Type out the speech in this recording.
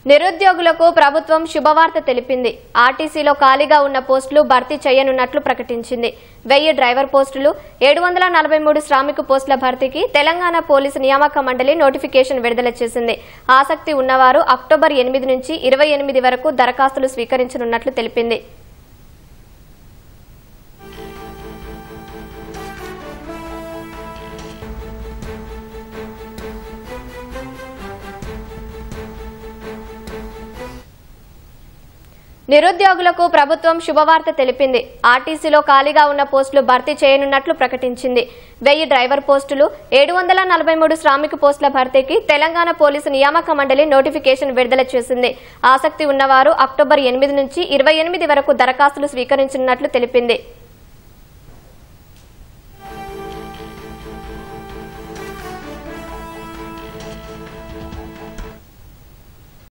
నిరుద్యోగులకు ప్రభుత్వం శుభవార్త తెలిపింది. ఆర్టీసీలో ఖాళీగా ఉన్న పోస్టులు భర్తీ చేయనున్నట్లు ప్రకటించింది. 1000 డ్రైవర్ పోస్టులు, 743 శ్రామిక పోస్టుల భర్తీకి తెలంగాణ పోలీసు నియామక మండలి నోటిఫికేషన్ విడుదల చేసింది. ఆసక్తి ఉన్నవారు అక్టోబర్ 8 నుంచి 28 వరకు దరఖాస్తులు స్వీకరించనున్నట్లు తెలిపింది. నిరుద్యోగులకు ప్రభుత్వం శుభవార్త తెలిపింది. ఆర్టీసీలో ఖాళీగా ఉన్న పోస్టులు భర్తీ చేయనున్నట్లు ప్రకటించింది. 1000 డ్రైవర్ పోస్టులు, 743 శ్రామిక పోస్టుల భర్తీకి తెలంగాణ పోలీసు నియామక మండలి నోటిఫికేషన్ విడుదల చేసింది. ఆసక్తి ఉన్నవారు అక్టోబర్ 8 నుంచి 28 వరకు దరఖాస్తులు స్వీకరించనున్నట్లు తెలిపింది.